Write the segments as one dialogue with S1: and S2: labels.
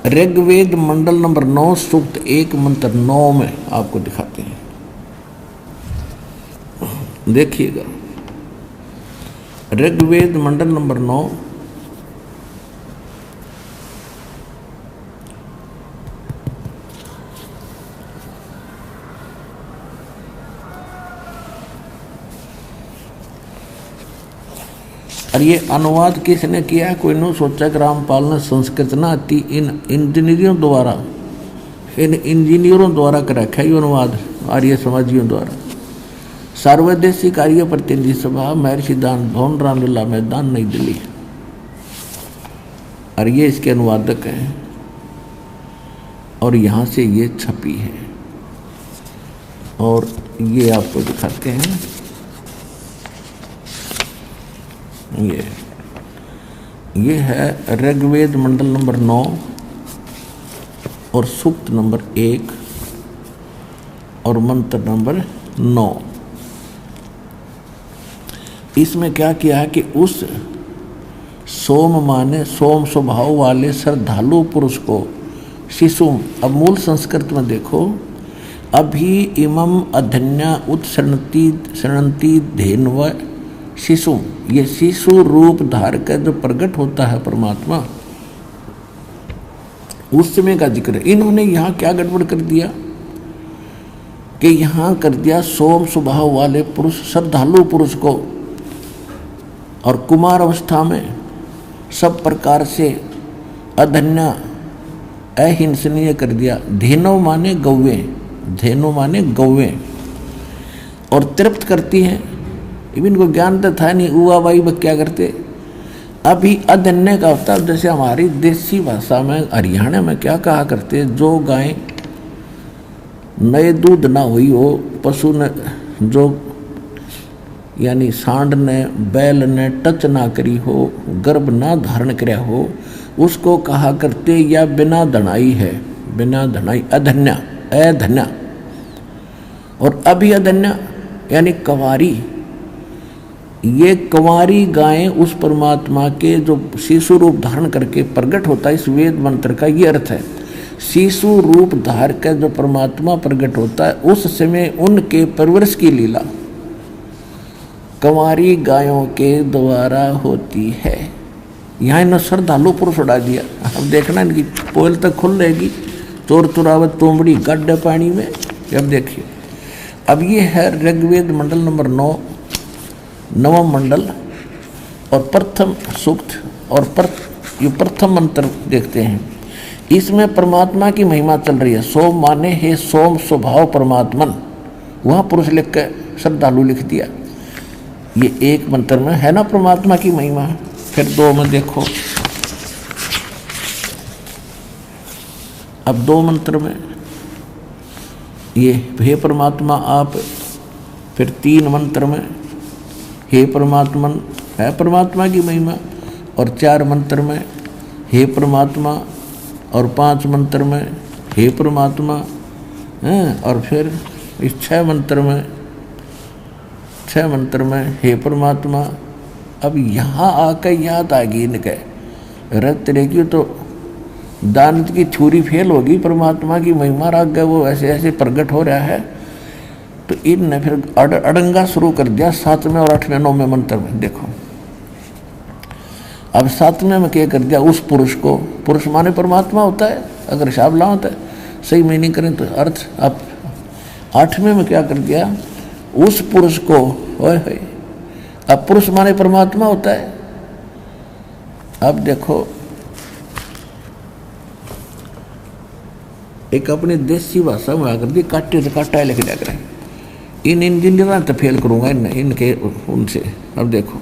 S1: ऋग्वेद मंडल number 9 सूक्त 1 मंत्र 9 में आपको दिखाते हैं, देखिएगा। ऋग्वेद मंडल नंबर 9 और ये अनुवाद किसने किया है? कोई नहीं सोचा कि रामपाल ने संस्कृत ना आती, इन इंजीनियरों द्वारा कर रखा है ये अनुवाद आर्य समाजियों द्वारा। सर्वदेशी कार्य प्रतिनिधि सभा, महर्षि दान भवन, रामलीला मैदान, नई दिल्ली। और ये इसके अनुवादक हैं और यहाँ से ये छपी है और ये आपको दिखाते हैं। ये है ऋग्वेद मंडल नंबर 9 और सूक्त नंबर 1 और मंत्र नंबर 9। इसमें क्या किया है कि उस सोम माने सोम स्वभाव वाले श्रद्धालु पुरुष को शिशुम, अब मूल संस्कृत में देखो, अभी इमम अधन्या उत्सरणती धेन्व शिशु, ये शिशु रूप धार कर जो प्रकट होता है परमात्मा, उस समय का जिक्र है। इन्होंने यहाँ क्या गड़बड़ कर दिया कि यहाँ कर दिया सोम स्वभाव वाले पुरुष, श्रद्धालु पुरुष को, और कुमार अवस्था में सब प्रकार से अधन्या अहिंसनीय कर दिया। धेनु माने गौवे, धेनु माने गौवे, और तृप्त करती हैं। इनको ज्ञान तो था नहीं, उआ बाई वह क्या करते। अभी अधन्य का होता है, जैसे हमारी देसी भाषा में हरियाणा में क्या कहा करते, जो गाय नए दूध ना हुई हो, पशु ने जो यानी सांड ने बैल ने टच ना करी हो, गर्भ ना धारण कराया हो, उसको कहा करते या बिना धनाई है, बिना धनाई अधन्या, अधन्या। और अभी अधन्या यानी कंवारी, ये कंवारी गायें उस परमात्मा के जो शिशु रूप धारण करके प्रकट होता है, इस वेद मंत्र का ये अर्थ है। शिशु रूप धार कर जो परमात्मा प्रकट होता है, उस समय उनके परवरिश की लीला कंवारी गायों के द्वारा होती है। यहाँ इन्होंने श्रद्धालु पुरुष उड़ा दिया। अब देखना इनकी पोल तक खुल रहेगी, चोर चुरावत तोमड़ी गड्ढे पानी में। अब देखिए, अब ये है ऋग्वेद मंडल नंबर 9 नवम मंडल और प्रथम सूक्त और प्रथम मंत्र देखते हैं। इसमें परमात्मा की महिमा चल रही है। सोम माने हे सोम स्वभाव परमात्मन, वहाँ पुरुष लिख के श्रद्धालु लिख दिया। ये एक मंत्र में है ना परमात्मा की महिमा। फिर 2 में देखो, अब 2 मंत्र में ये हे परमात्मा आप, फिर 3 मंत्र में हे परमात्मन है परमात्मा की महिमा, और 4 मंत्र में हे परमात्मा, और 5 मंत्र में हे परमात्मा हैं, और फिर इस 6 मंत्र में हे परमात्मा। अब यहाँ आकर याद आ गई इनके रत रहेगी तो दानत की छुरी फेल होगी, परमात्मा की महिमा राग गए, वो ऐसे ऐसे प्रकट हो रहा है। तो इनने फिर अड़ंगा शुरू कर दिया 7वें और 8वें 9वें मंत्र में। देखो अब 7वें में क्या कर दिया, उस पुरुष को, पुरुष माने परमात्मा होता है, अगर हिसाब लाओ तो सही मीनिंग करें तो अर्थ। अब 8वें में क्या कर दिया, उस पुरुष को, ओए होए, अब पुरुष माने परमात्मा होता है। अब देखो एक अपनी देसी भाषा में आकर दी, काटे से काटा लिख दिया करें। इन इंजीनियर तो फेल करूंगा इनके उनसे। अब देखो,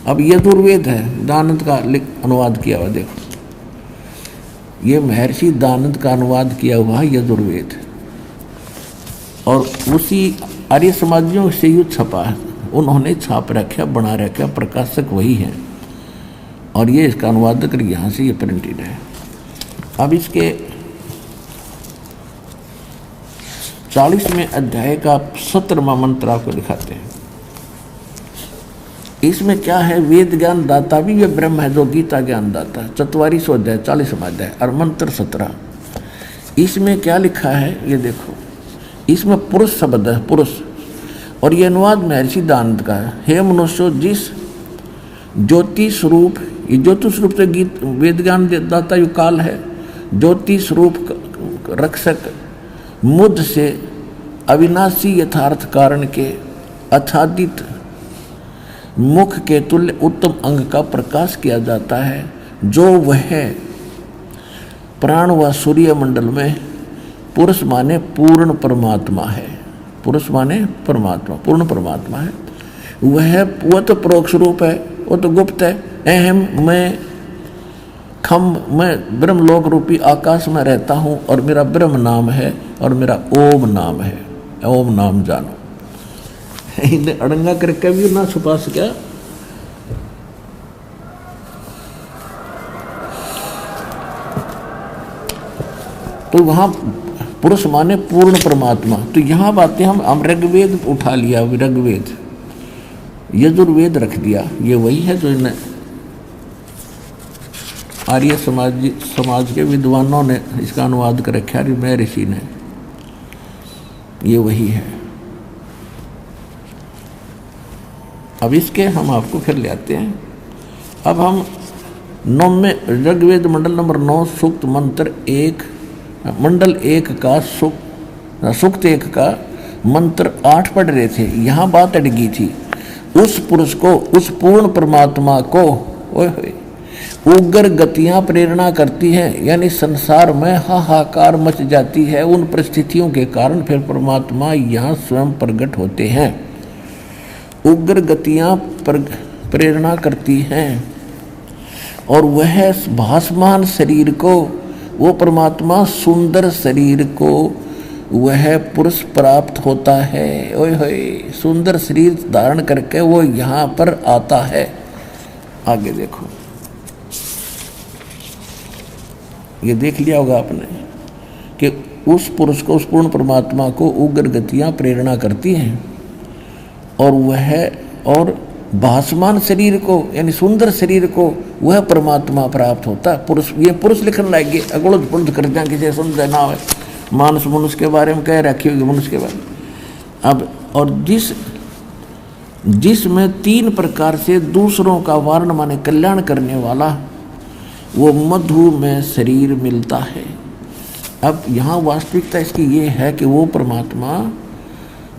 S1: अब यजुर्वेद है, दानंद का अनुवाद किया हुआ। देखो ये महर्षि दानंद का अनुवाद किया हुआ है यजुर्वेद, और उसी आर्य समाजियों से युद्ध छपा है, उन्होंने छाप रखा, बना रखा, प्रकाशक वही है, और ये इसका अनुवादक यहाँ से ये प्रिंटेड है। अब इसके 40वें अध्याय का 17वां मंत्र आपको दिखाते हैं। इसमें क्या है, वेद ज्ञान दाता भी ये ब्रह्म है जो गीता ज्ञान दाता है। 44 अध्याय 40 अध्याय और मंत्र 17। इसमें क्या लिखा है ये देखो, इसमें पुरुष शब्द है, पुरुष। और ये अनुवाद महर्षि दानंद का है। हे मनुष्य, जिस ज्योति स्वरूप, ये ज्योति स्वरूप से गीत वेद ज्ञान दाता यु काल है, ज्योति स्वरूप रक्षक मुझ से अविनाशी यथार्थ कारण के आच्छादित मुख के तुल्य उत्तम अंग का प्रकाश किया जाता है, जो वह प्राण व सूर्य मंडल में पुरुष माने पूर्ण परमात्मा है। पुरुष माने परमात्मा, पूर्ण परमात्मा है। वह तो परोक्ष रूप है, वो तो गुप्त है। अहम मैं ब्रह्मलोक रूपी आकाश में रहता हूँ और मेरा ब्रह्म नाम है और मेरा ओम नाम है। ओम नाम जानो। इन्हें अड़ंगा करके भी ना छुपा सका। तो वहां पुरुष माने पूर्ण परमात्मा। तो यहां बातें हम ऋग्वेद उठा लिया, ऋग्वेद यजुर्वेद रख दिया। ये वही है जो इन्हें आर्य समाज के विद्वानों ने इसका अनुवाद कर रखा है, मैं ऋषि ने। ये वही है। अब इसके हम आपको फिर ले आते हैं। अब हम 9वें ऋग्वेद मंडल नंबर 9 सूक्त मंत्र 1 मंडल 1 का सूक्त 1 का मंत्र 8 पढ़ रहे थे। यहाँ बात अड़गी थी। उस पुरुष को, उस पूर्ण परमात्मा को उग्र गतियां प्रेरणा करती हैं, यानी संसार में हाहाकार मच जाती है। उन परिस्थितियों के कारण फिर परमात्मा यहाँ स्वयं प्रकट होते हैं। उग्र गतियां प्रेरणा करती हैं और वह भासमान शरीर को, वो परमात्मा सुंदर शरीर को वह पुरुष प्राप्त होता है। ओए होए, सुंदर शरीर धारण करके वो यहाँ पर आता है। आगे देखो, ये देख लिया होगा आपने कि उस पुरुष को, उस पूर्ण परमात्मा को उग्र गतियां प्रेरणा करती हैं और वह भासमान शरीर को, यानी सुंदर शरीर को वह परमात्मा प्राप्त होता है। पुरुष, ये पुरुष लिखने लाएंगे अगुड़ पुरुष कर दें, किसी सुंदर ना हो, मानस मनुष्य के बारे में कह रखी होगी, मनुष्य के बारे में। अब और जिसमें 3 प्रकार से दूसरों का वारण माने कल्याण करने वाला वो मधु में शरीर मिलता है। अब यहाँ वास्तविकता इसकी ये है कि वो परमात्मा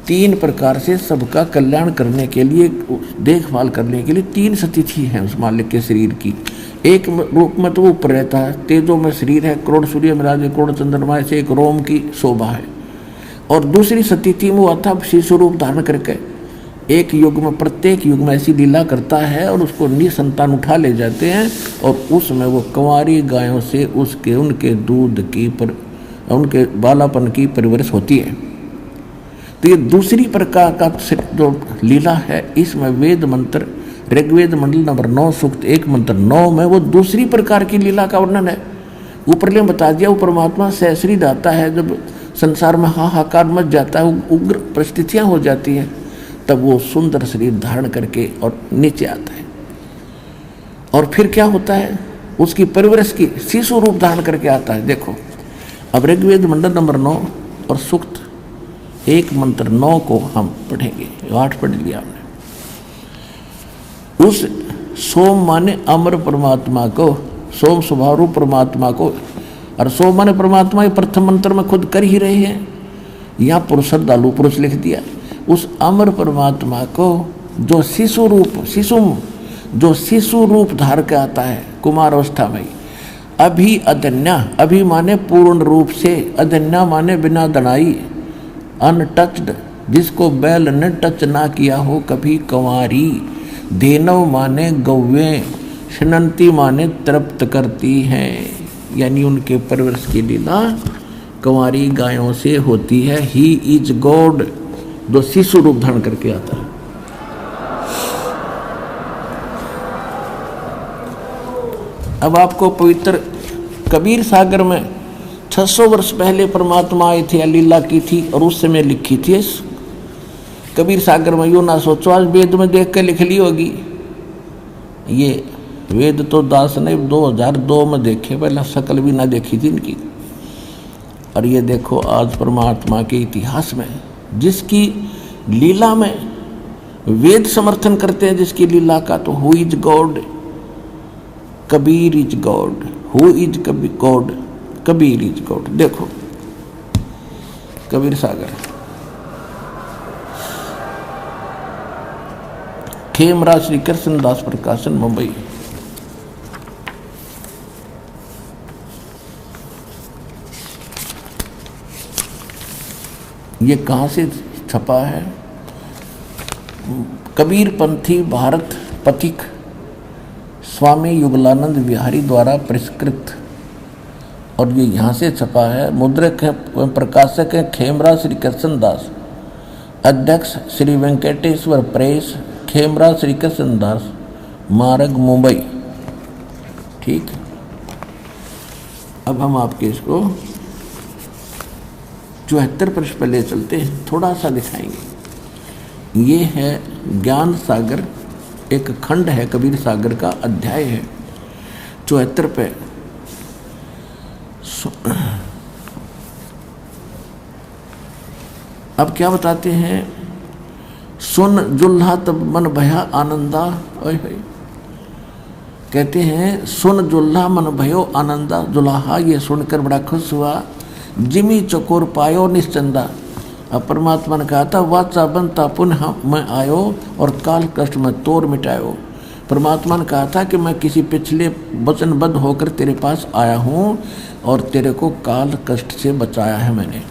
S1: 3 प्रकार से सबका कल्याण करने के लिए, देखभाल करने के लिए 3 स्थिति है उस मालिक के शरीर की। एक रूप में तो वो ऊपर रहता है, तेजों में शरीर है, करोड़ सूर्य मिला करोड़ चंद्रमा से एक रोम की शोभा है। और दूसरी स्थिति में वो आता शिशु रूप धारण करके एक युग में, प्रत्येक युग में ऐसी लीला करता है और उसको निसंतान उठा ले जाते हैं और उसमें वो कुंवारी गायों से उनके दूध की उनके बालापन की परवरिश होती है। तो ये दूसरी प्रकार का जो लीला है, इसमें वेद मंत्र ऋग्वेद मंडल नंबर 9 सूक्त 1 मंत्र 9 में वो दूसरी प्रकार की लीला का वर्णन है। ऊपर ले बता दिया, वो परमात्मा सहस्री दाता है। जब संसार में हाहाकार मच जाता है, उग्र परिस्थितियाँ हो जाती हैं, तब वो सुंदर शरीर धारण करके और नीचे आता है। और फिर क्या होता है, उसकी परवरिश की शिशु रूप धारण करके आता है। देखो, अब ऋग्वेद मंडल नंबर 9 और सूक्त 1 मंत्र 9 को हम पढ़ेंगे। 8 पढ़ लिया हमने। उस सोम माने अमर परमात्मा को, सोम स्वभाव रूप परमात्मा को, और सोम माने परमात्मा ये प्रथम मंत्र में खुद कर ही रहे हैं। यहाँ पुरुष श्रद्धालु पुरुष लिख दिया। उस अमर परमात्मा को जो शिशु रूप धार के आता है कुमार अवस्था में, अभी अदन्या, अभी माने पूर्ण रूप से, अदन्या माने बिना दनाई, अनटच्ड, जिसको बैल ने टच ना किया हो कभी कंवारी, धेनव माने गौवें, शनंती माने तृप्त करती हैं, यानी उनके परवरिश की लीला कंवारी गायों से होती है। ही इज गॉड, जो शिशु रूप धारण करके आता है। अब आपको पवित्र कबीर सागर में 600 वर्ष पहले परमात्मा आए थे, लीला की थी और उस समय लिखी थी। कबीर सागर में यूं ना सोचो, आज वेद में देख के लिख ली होगी ये वेद तो दास ने 2002 में देखे, पहले शकल भी ना देखी थी इनकी। और ये देखो आज परमात्मा के इतिहास में जिसकी लीला में वेद समर्थन करते हैं, जिसकी लीला का, तो who is God, Kabir is God, who is God, Kabir is God. देखो कबीर सागर, खेमरा श्री कृष्णदास प्रकाशन, मुंबई। ये कहाँ से छपा है? कबीर पंथी भारत पथिक स्वामी युगलानंद विहारी द्वारा परिष्कृत, और ये यहाँ से छपा है। मुद्रक है, प्रकाशक है खेमरा श्री कृष्णदास, अध्यक्ष श्री वेंकटेश्वर प्रेस, खेमरा श्री कृष्णदास मार्ग, मुंबई। ठीक, अब हम आपके इसको 74 पृष्ठ पर ले चलते हैं, थोड़ा सा दिखाएंगे। ये है ज्ञान सागर, एक खंड है कबीर सागर का, अध्याय है 74 पे। अब क्या बताते हैं? सुन जुल्हा तब मन भया आनंदा, ओए होए, कहते हैं सुन जुल्हा मन भयो आनंदा। जुल्हा ये सुनकर बड़ा खुश हुआ। जिमी चकोर पायो निश्चंदा। अब परमात्मा ने कहा था वाचा बनता पुनः मैं आयो और काल कष्ट में तोड़ मिटायो। परमात्मा ने कहा था कि मैं किसी पिछले वचनबद्ध होकर तेरे पास आया हूँ और तेरे को काल कष्ट से बचाया है मैंने।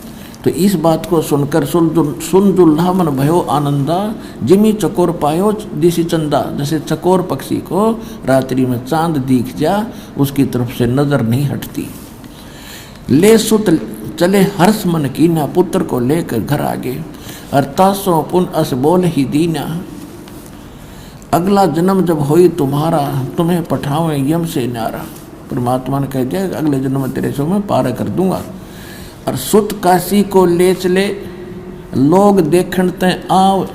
S1: तो इस बात को सुनकर सुन जुल्हा मन भयो आनंदा, जिमी चकोर पायो दिशी चंदा। जैसे चकोर पक्षी को रात्रि में चांद दिख जा, उसकी तरफ से नजर नहीं हटती। ले सुत चले हर्ष मन कीना, पुत्र को लेकर घर आगे। अर्थासों पुन अस बोल ही दीना। अगला जन्म जब होई तुम्हारा, तुम्हें पठावे यम से न्यारा। परमात्मा ने कह दिया अगले जन्म में तेरे से मैं पार कर दूंगा। और सुत काशी को ले चले, लोग देखण तय आव,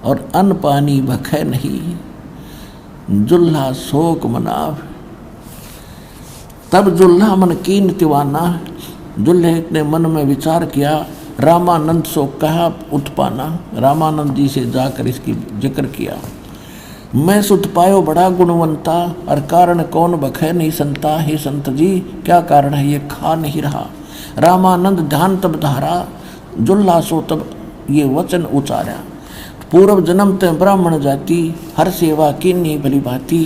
S1: और अन्न पानी भखे नहीं, जुल्हा शोक मनाव। तब जुल्हा मन कीन तिवाना, जुल्हे ने मन में विचार किया, रामानंद सो कहा उत्पाना। रामानंद जी से जाकर इसकी जिक्र किया। मैं सुत पायो बड़ा गुणवंता, और कारण कौन बखे नहीं संता। हे संत जी क्या कारण है, ये खा नहीं रहा। रामानंद ध्यान तब धारा, जुल्हा सो तब ये वचन उचारा। पूर्व जन्म ते ब्राह्मण जाति, हर सेवा की नहीं भली भांति।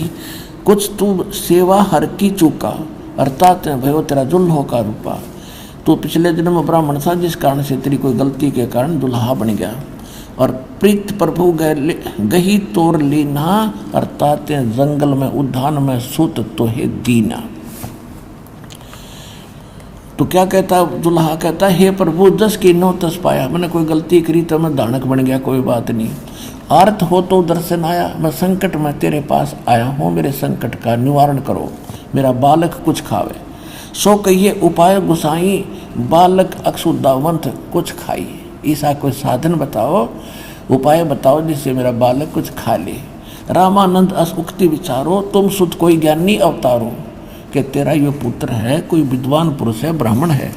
S1: कुछ तू सेवा हर की चूका, अर्थात भयो तेरा जुल्हो का रूपा। तो पिछले जन्म में ब्राह्मण था, जिस कारण से तेरी कोई गलती के कारण दुल्हा बन गया। और प्रीत प्रभु गही तोर लीना, अर्थात जंगल में उद्यान में सुत तो है दीना। तो क्या कहता दुल्हा? कहता हे प्रभु जस की नो तस पाया। मैंने कोई गलती करी तो मैं दानक बन गया, कोई बात नहीं। आर्थ हो तो दर्शन आया, मैं संकट में तेरे पास आया हूँ, मेरे संकट का निवारण करो, मेरा बालक कुछ खावे। सो कहिए उपाय गुसाई, बालक अक्षुदावंत कुछ खाई। ऐसा कोई साधन बताओ, उपाय बताओ जिससे मेरा बालक कुछ खा ले। रामानंद अस उक्ति विचारो, तुम सुत कोई ज्ञानी अवतारो। कि तेरा ये पुत्र है, कोई विद्वान पुरुष है, ब्राह्मण है।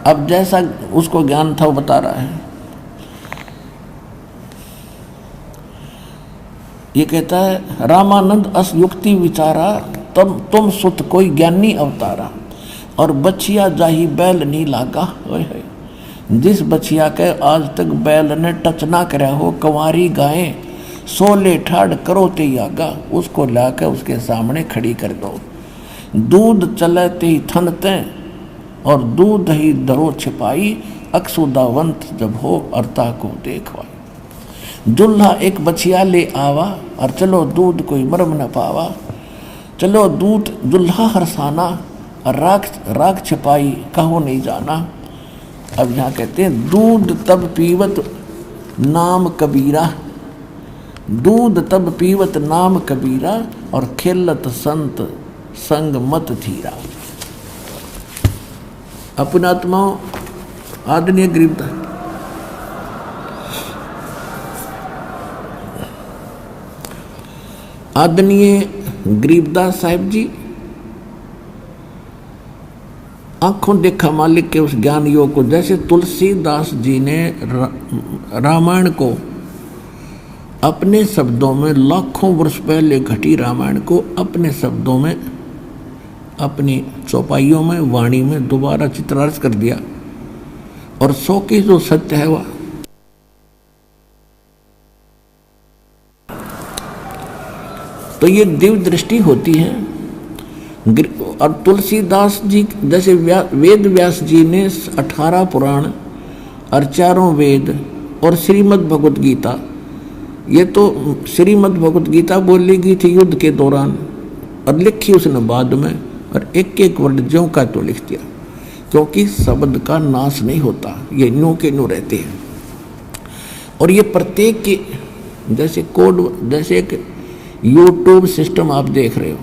S1: अब जैसा उसको ज्ञान था वो बता रहा है। ये कहता है रामानंद अस युक्ति विचारा, तब तुम सुत कोई ज्ञानी अवतारा। और बछिया जाही बैल नहीं लागा। जिस बछिया के आज तक बैल ने टच ना कराया हो, कंवारी गायें सोले ठाड़ करो ते आगा, उसको लाकर उसके सामने खड़ी कर दो। दूध चले ते ही थनते, और दूध ही दरो छिपाई, अक्षुदावंत जब हो अर्ता को देखवाई। जुल्हा एक बछिया ले आवा, और चलो दूध कोई मर्म न पावा। चलो दूध जुल्हा हरसाना, और राख छिपाई कहो नहीं जाना। अब यहाँ कहते हैं दूध तब पीवत नाम कबीरा, दूध तब पीवत नाम कबीरा, और खेलत संत संग मत धीरा। अपनात्मा आदरणीय गरीब आदरणीय गरीबदास साहिब जी आंखों देखा मालिक के उस ज्ञान योग को, जैसे तुलसीदास जी ने रामायण को अपने शब्दों में, लाखों वर्ष पहले घटी रामायण को अपने शब्दों में, अपनी चौपाइयों में, वाणी में दोबारा चित्रार्थ कर दिया, और 100 की जो सत्य है वह तो ये दिव्य दृष्टि होती है। और तुलसीदास जी जैसे वेद व्यास जी ने 18 पुराण और 4 वेद और श्रीमद् भगवत गीता, ये तो श्रीमद् भगवत गीता बोली गई थी युद्ध के दौरान और लिखी उसने बाद में, और एक एक वर्ड ज्यों का तो लिख दिया, क्योंकि शब्द का नाश नहीं होता, ये न्यू के न्यू रहते हैं। और ये प्रत्येक के जैसे कोड, जैसे एक यूट्यूब सिस्टम आप देख रहे हो,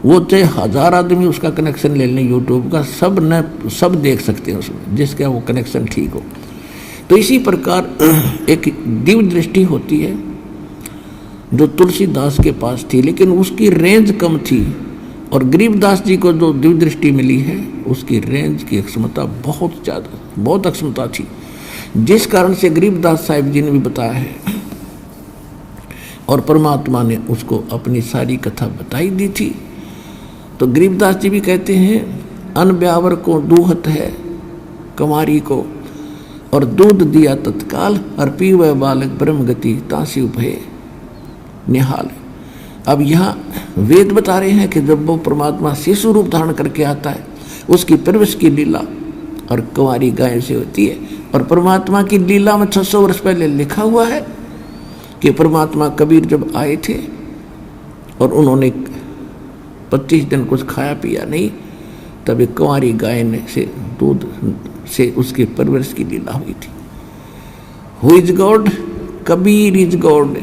S1: वो चाहे 1000 आदमी उसका कनेक्शन ले लें यूट्यूब का, सब देख सकते हैं उसमें, जिसका वो कनेक्शन ठीक हो। तो इसी प्रकार एक दिव्य दृष्टि होती है जो तुलसीदास के पास थी, लेकिन उसकी रेंज कम थी, और गरीबदास जी को जो दिव्य दृष्टि मिली है उसकी रेंज की अक्षमता बहुत ज़्यादा, बहुत अक्षमता थी, जिस कारण से गरीबदास साहिब जी ने भी बताया है, और परमात्मा ने उसको अपनी सारी कथा बताई दी थी। तो गरीबदास जी भी कहते हैं, अन ब्यावर को दूहत है कमारी को, और दूध दिया तत्काल, और पीवे बालक ब्रह्म गति तासी उपहे निहाल। अब यहाँ वेद बता रहे हैं कि जब वो परमात्मा शिशु रूप धारण करके आता है, उसकी परवरिश की लीला और कुंवारी गाय से होती है। और परमात्मा की लीला में 600 वर्ष पहले लिखा हुआ है कि परमात्मा कबीर जब आए थे और उन्होंने 25 दिन कुछ खाया पिया नहीं, तब एक कुंवारी गाय ने से दूध से उसकी परवरिश की लीला हुई थी। Who is God? Kabir is God.